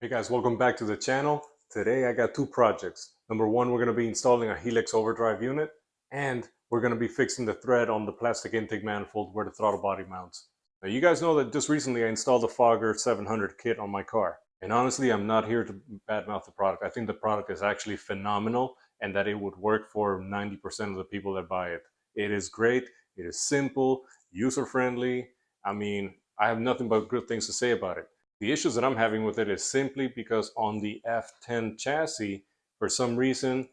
Hey guys, welcome back to the channel. Today I got two projects. Number one, we're going to be installing a Helix Overdrive unit, and we're going to be fixing the thread on the plastic intake manifold where the throttle body mounts. Now you guys know that just recently I installed the Fogger 700 kit on my car. And honestly, I'm not here to badmouth the product. I think the product is actually phenomenal and that it would work for 90% of the people that buy it. It is great, it is simple, user-friendly. I mean, I have nothing but good things to say about it. The issues that I'm having with it is simply because on the F10 chassis, for some reason,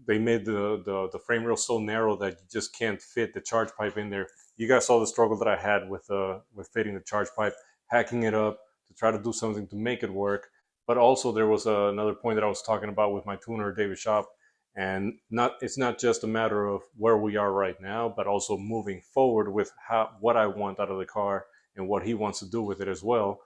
they made the frame rail so narrow that you just can't fit the charge pipe in there. You guys saw the struggle that I had with fitting the charge pipe, hacking it up to try to do something to make it work. But also there was another point that I was talking about with my tuner, David Shop, and it's not just a matter of where we are right now, but also moving forward with what I want out of the car and what he wants to do with it as well.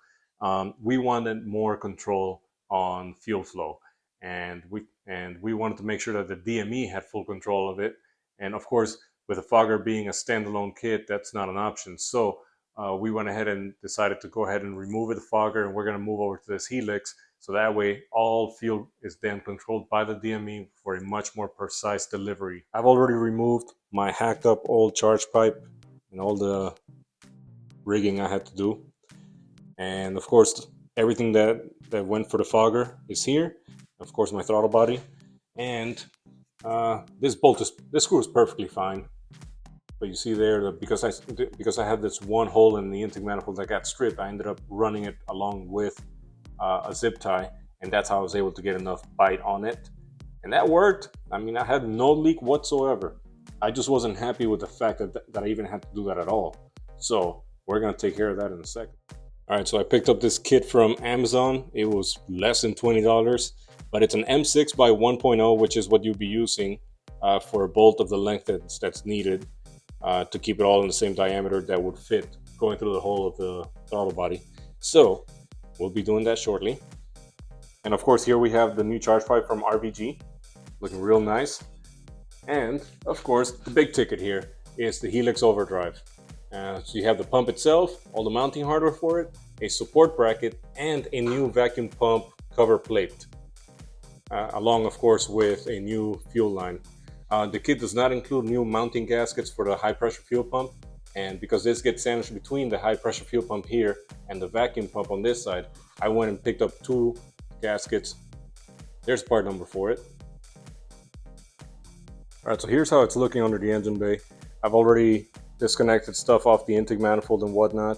We wanted more control on fuel flow, and we wanted to make sure that the DME had full control of it. And of course, with the Fogger being a standalone kit, that's not an option. So we went ahead and decided to go ahead and remove the Fogger, and we're going to move over to this Helix. So that way, all fuel is then controlled by the DME for a much more precise delivery. I've already removed my hacked up old charge pipe and all the rigging I had to do. And of course, everything that went for the Fogger is here. Of course, my throttle body, and this screw is perfectly fine. But you see there that because I had this one hole in the intake manifold that got stripped, I ended up running it along with a zip tie, and that's how I was able to get enough bite on it, and that worked. I mean, I had no leak whatsoever. I just wasn't happy with the fact that I even had to do that at all. So we're gonna take care of that in a second. All right, so I picked up this kit from Amazon. It was less than $20, but it's an M6 by 1.0, which is what you'll be using for a bolt of the length that's needed to keep it all in the same diameter that would fit going through the hole of the throttle body. So we'll be doing that shortly. And of course, here we have the new charge pipe from RVG, looking real nice. And of course, the big ticket here is the Helix Overdrive. So you have the pump itself, all the mounting hardware for it, a support bracket, and a new vacuum pump cover plate, along of course with a new fuel line. The kit does not include new mounting gaskets for the high pressure fuel pump, and because this gets sandwiched between the high pressure fuel pump here and the vacuum pump on this side, I went and picked up two gaskets. There's part number for it. All right, so here's how it's looking under the engine bay. I've already disconnected stuff off the intake manifold and whatnot.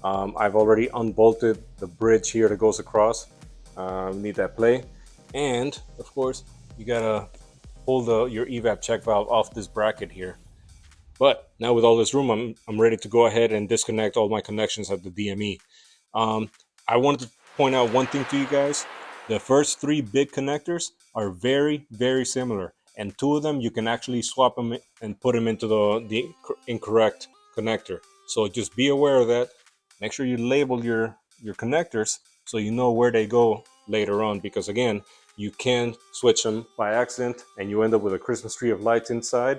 I've already unbolted the bridge here that goes across. Need that play. And of course, you gotta pull your evap check valve off this bracket here. But now with all this room, I'm ready to go ahead and disconnect all my connections at the DME. I wanted to point out one thing to you guys. The first three big connectors are very, very similar. And two of them, you can actually swap them and put them into the incorrect connector. So just be aware of that. Make sure you label your connectors so you know where they go later on. Because again, you can switch them by accident and you end up with a Christmas tree of lights inside.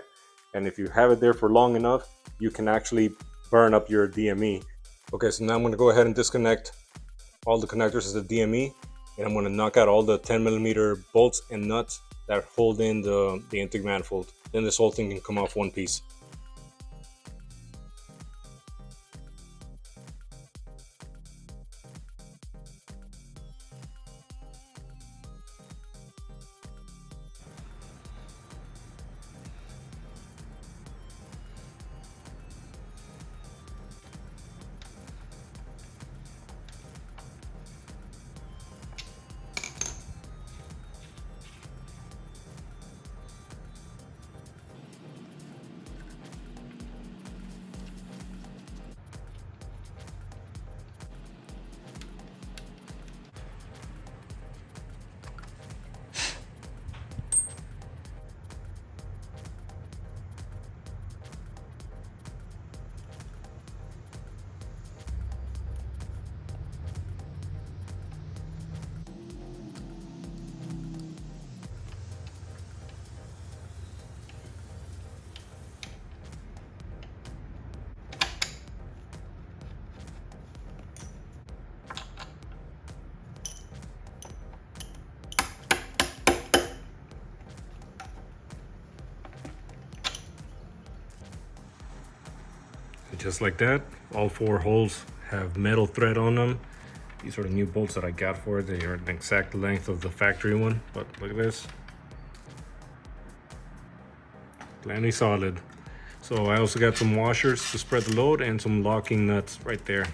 And if you have it there for long enough, you can actually burn up your DME. Okay, so now I'm going to go ahead and disconnect all the connectors of the DME. And I'm going to knock out all the 10mm bolts and nuts that hold in the intake manifold. Then this whole thing can come off one piece. just like that. All 4 holes have metal thread on them. These are the new bolts that I got for it. They are the exact length of the factory one, but look at this. Plenty solid. So I also got some washers to spread the load and some locking nuts right there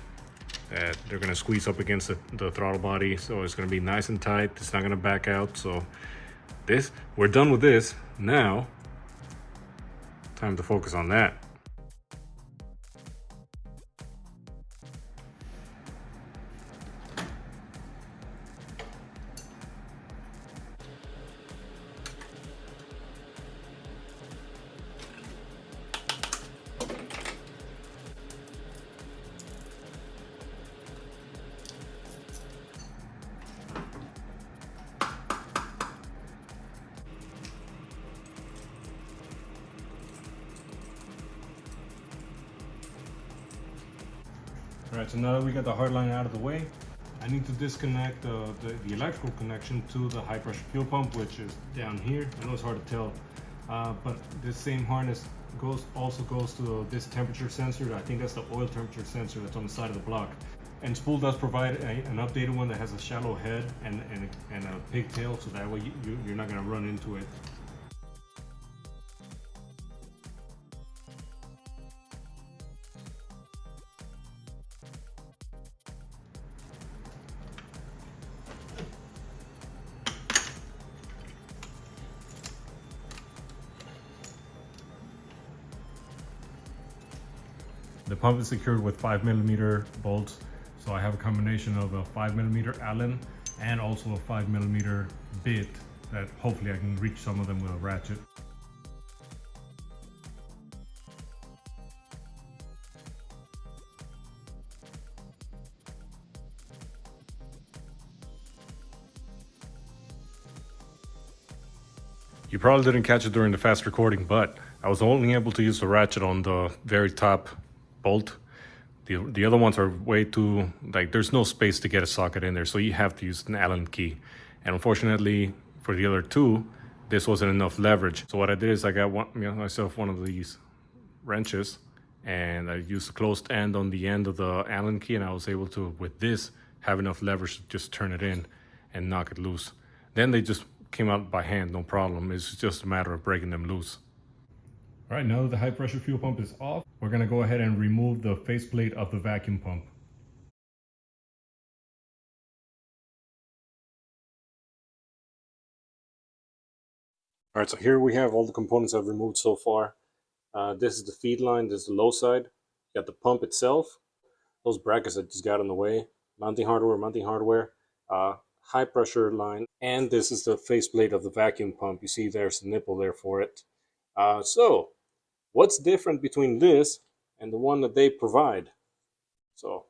that they're gonna squeeze up against the throttle body, so it's gonna be nice and tight. It's not gonna back out. So we're done with this. Now, time to focus on that. All right, so now that we got the hard line out of the way, I need to disconnect the electrical connection to the high pressure fuel pump, which is down here. I know it's hard to tell, but this same harness also goes to this temperature sensor. I think that's the oil temperature sensor that's on the side of the block. And Spool does provide an updated one that has a shallow head and a pigtail, so that way you're not gonna run into it. The pump is secured with 5mm bolts, so I have a combination of a 5mm Allen and also a 5mm bit that hopefully I can reach some of them with a ratchet. You probably didn't catch it during the fast recording, but I was only able to use the ratchet on the very top bolt. The other ones are way too, like, there's no space to get a socket in there, so you have to use an Allen key. And unfortunately for the other two, this wasn't enough leverage. So what I did is I got myself one of these wrenches, and I used a closed end on the end of the Allen key, and I was able to, with this, have enough leverage to just turn it in and knock it loose. Then they just came out by hand, no problem. It's just a matter of breaking them loose. All right, now that the high pressure fuel pump is off, we're gonna go ahead and remove the faceplate of the vacuum pump. All right, so here we have all the components I've removed so far. This is the feed line, this is the low side. You got the pump itself, those brackets that just got in the way, mounting hardware, high pressure line, and this is the faceplate of the vacuum pump. You see there's a nipple there for it. So what's different between this and the one that they provide? So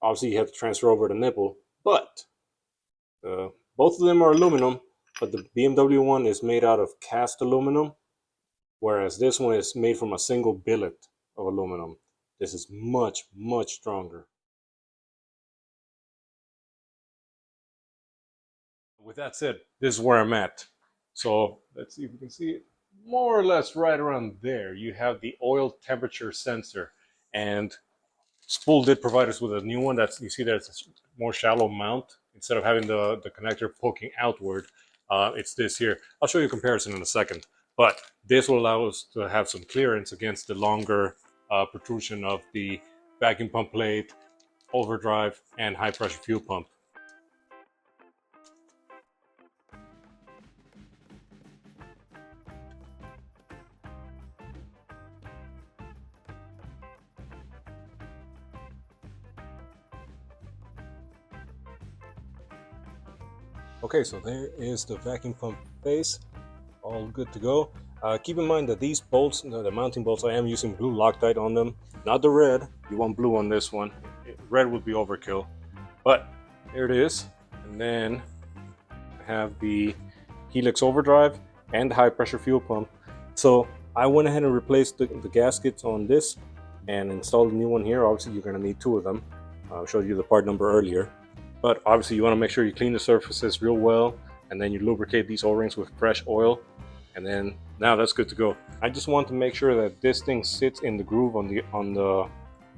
obviously you have to transfer over the nipple, but both of them are aluminum, but the BMW one is made out of cast aluminum, whereas this one is made from a single billet of aluminum. This is much, much stronger. With that said, this is where I'm at. So let's see if we can see it. More or less right around there, you have the oil temperature sensor, and Spool did provide us with a new one. That's, you see there's a more shallow mount. Instead of having the connector poking outward, it's this here. I'll show you a comparison in a second, but this will allow us to have some clearance against the longer protrusion of the vacuum pump plate, overdrive, and high pressure fuel pump. Okay, so there is the vacuum pump face, all good to go. Keep in mind that these bolts, the mounting bolts, I am using blue Loctite on them, not the red. You want blue on this one. Red would be overkill, but there it is. And then I have the Helix Overdrive and the high pressure fuel pump. So I went ahead and replaced the gaskets on this and installed a new one here. Obviously you're going to need two of them. I showed you the part number earlier. But obviously you want to make sure you clean the surfaces real well, and then you lubricate these O-rings with fresh oil, and then now that's good to go. I just want to make sure that this thing sits in the groove on the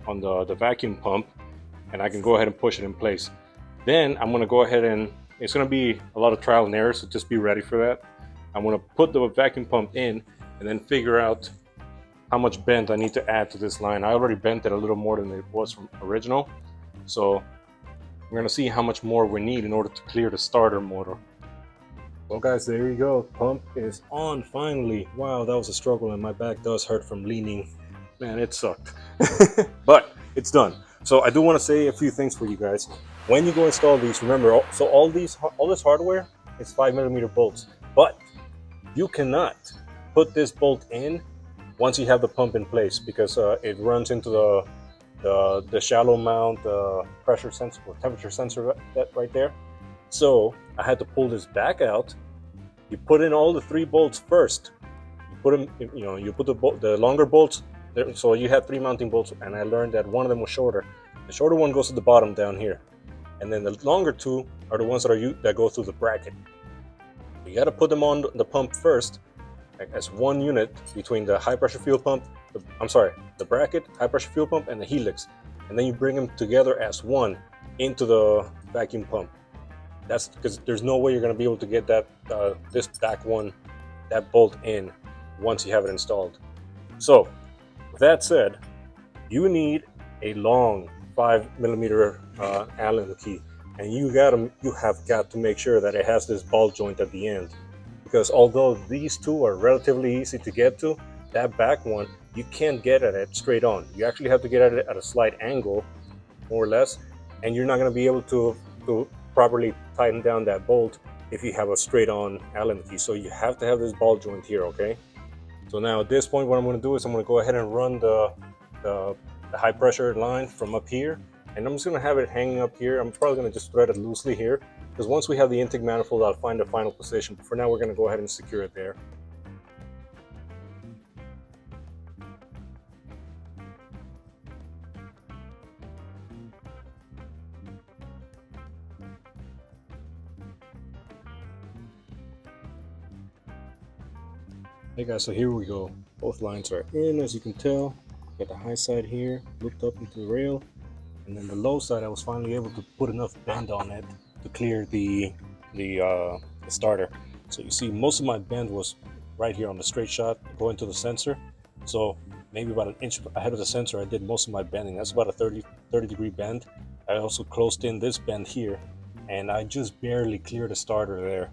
on the vacuum pump, and I can go ahead and push it in place. Then I'm going to go ahead and it's going to be a lot of trial and error, so just be ready for that. I'm going to put the vacuum pump in and then figure out how much bend I need to add to this line. I already bent it a little more than it was from original, so we're going to see how much more we need in order to clear the starter motor. Well guys, there you go. Pump is on finally. Wow, that was a struggle and my back does hurt from leaning. Man, it sucked. But it's done. So I do want to say a few things for you guys. When you go install these, remember, so all this hardware is 5mm bolts, but you cannot put this bolt in once you have the pump in place, because it runs into the shallow mount pressure sensor or temperature sensor that right there. So I had to pull this back out. You put in all the 3 bolts first. You put them, you put the longer bolts there, so you have 3 mounting bolts, and I learned that one of them was shorter. The shorter one goes to the bottom down here, and then the longer 2 are the ones that go through the bracket. You got to put them on the pump first, as one unit between the high pressure fuel pump, the bracket, high pressure fuel pump, and the helix, and then you bring them together as one into the vacuum pump. That's because there's no way you're going to be able to get that this back one, that bolt in once you have it installed. So with that said, you need a long 5mm Allen key, and you have got to make sure that it has this ball joint at the end, because although these 2 are relatively easy to get to, that back one you can't get at it straight on. You actually have to get at it at a slight angle, more or less, and you're not going to be able to properly tighten down that bolt if you have a straight on Allen key. So you have to have this ball joint here, okay? So now at this point, what I'm going to do is I'm going to go ahead and run the high pressure line from up here, and I'm just going to have it hanging up here. I'm probably going to just thread it loosely here, because once we have the intake manifold, I'll find the final position. But for now, we're going to go ahead and secure it there. Hey guys, so here we go. Both lines are in, as you can tell. Got the high side here, looped up into the rail, and then the low side I was finally able to put enough bend on it to clear the starter. So you see most of my bend was right here on the straight shot going to the sensor. So maybe about an inch ahead of the sensor I did most of my bending. That's about a 30 degree bend. I also closed in this bend here, and I just barely cleared the starter there.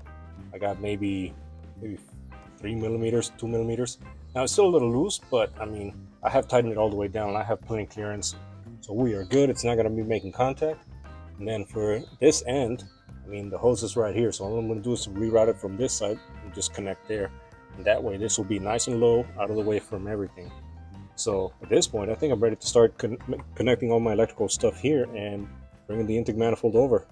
I got maybe 3mm, 2mm. Now it's still a little loose, but I mean, I have tightened it all the way down. I have plenty of clearance, so we are good. It's not going to be making contact. And then for this end, I mean, the hose is right here, so all I'm going to do is reroute it from this side and just connect there. And that way, this will be nice and low, out of the way from everything. So at this point, I think I'm ready to start connecting all my electrical stuff here and bringing the intake manifold over.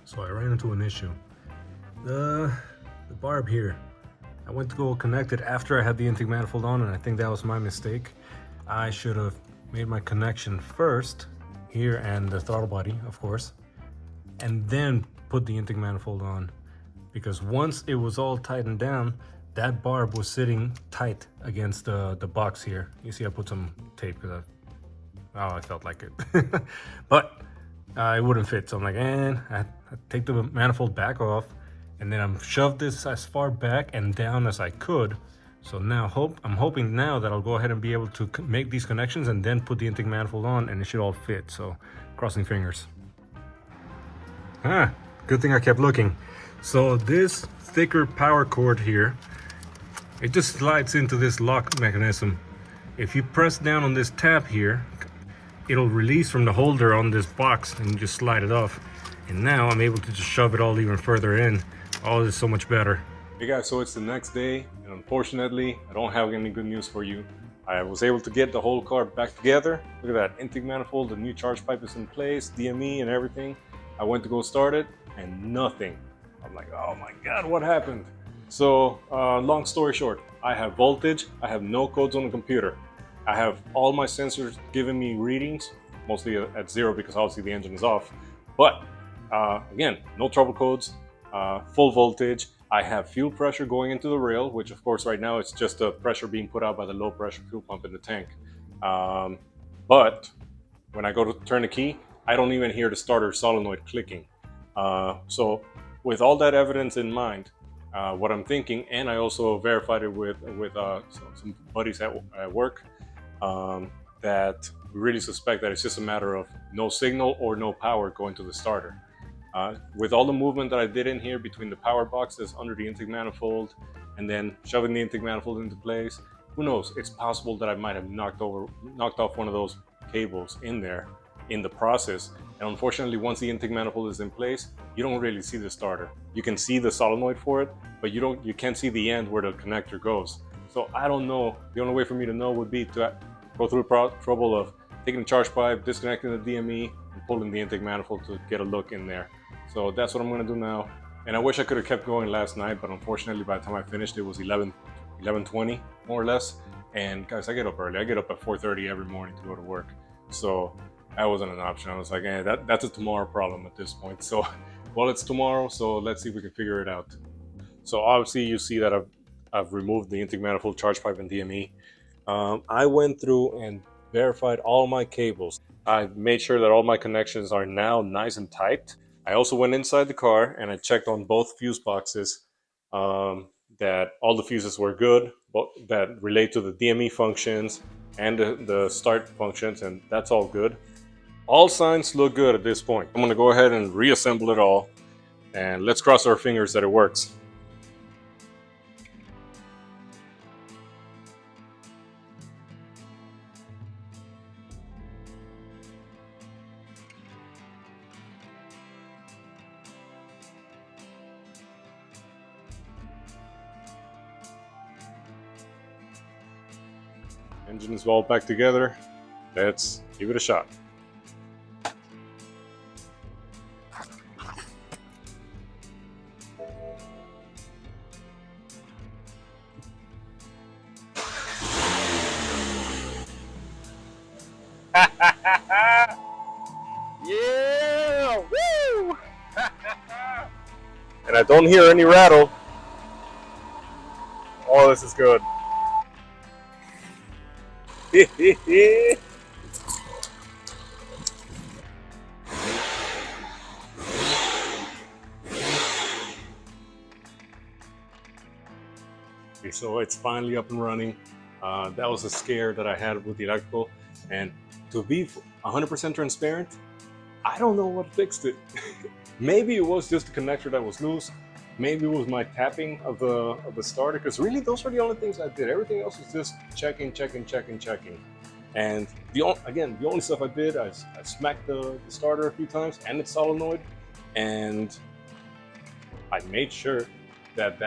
So I ran into an issue. The barb here, I went to go connect it after I had the intake manifold on, and I think that was my mistake. I should have made my connection first here, and the throttle body, of course, and then put the intake manifold on, because once it was all tightened down, that barb was sitting tight against the box here. You see I put some tape because I felt like it. But it wouldn't fit, so I'm like, I take the manifold back off, and then I'm shoved this as far back and down as I could. So now I'm hoping now that I'll go ahead and be able to make these connections and then put the intake manifold on, and it should all fit. So crossing fingers. Good thing I kept looking. So this thicker power cord here, it just slides into this lock mechanism. If you press down on this tab here, it'll release from the holder on this box and you just slide it off. And now I'm able to just shove it all even further in. Oh, this is so much better. Hey guys, so it's the next day, and unfortunately, I don't have any good news for you. I was able to get the whole car back together. Look at that, intake manifold, the new charge pipe is in place, DME and everything. I went to go start it, and nothing. I'm like, oh my God, what happened? So, long story short, I have voltage, I have no codes on the computer. I have all my sensors giving me readings, mostly at 0 because obviously the engine is off. But again, no trouble codes, full voltage, I have fuel pressure going into the rail, which of course right now it's just the pressure being put out by the low pressure fuel pump in the tank. But when I go to turn the key, I don't even hear the starter solenoid clicking. So with all that evidence in mind, what I'm thinking, and I also verified it with some buddies at work, that we really suspect that it's just a matter of no signal or no power going to the starter. With all the movement that I did in here between the power boxes under the intake manifold and then shoving the intake manifold into place, who knows, it's possible that I might have knocked off one of those cables in there in the process. And unfortunately, once the intake manifold is in place, you don't really see the starter. You can see the solenoid for it, but you can't see the end where the connector goes. So I don't know. The only way for me to know would be to go through the trouble of taking the charge pipe, disconnecting the DME, and pulling the intake manifold to get a look in there. So that's what I'm going to do now. And I wish I could have kept going last night, but unfortunately by the time I finished it was 11:20 more or less. And guys, I get up early. I get up at 4:30 every morning to go to work. So that wasn't an option. I was like, that's a tomorrow problem at this point. So, well, it's tomorrow, so let's see if we can figure it out. So obviously you see that I've removed the intake manifold, charge pipe, and DME. I went through and verified all my cables. I made sure that all my connections are now nice and tight. I also went inside the car and I checked on both fuse boxes that all the fuses were good, that relate to the DME functions and the start functions, and that's all good. All signs look good at this point. I'm going to go ahead and reassemble it all, and let's cross our fingers that it works. Engine is all back together. Let's give it a shot. Yeah! Woo! And I don't hear any rattle. Oh, this is good. Okay, so it's finally up and running. That was a scare that I had with the electrical, and to be 100% transparent, I don't know what fixed it. Maybe it was just the connector that was loose. Maybe it was my tapping of the starter, because really those were the only things I did. Everything else was just checking. And the only stuff I did, I smacked the starter a few times and its solenoid, and I made sure that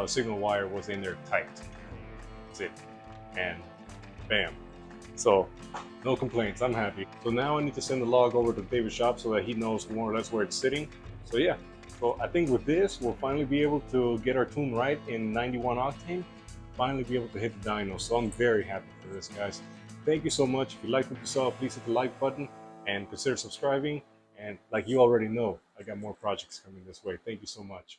signal wire was in there tight. That's it. And bam. So no complaints, I'm happy. So now I need to send the log over to David's shop so that he knows more or less where it's sitting. So yeah, so I think with this, we'll finally be able to get our tune right in 91 octane, finally be able to hit the dyno. So I'm very happy for this, guys. Thank you so much. If you liked what you saw, please hit the like button and consider subscribing. And like you already know, I got more projects coming this way. Thank you so much.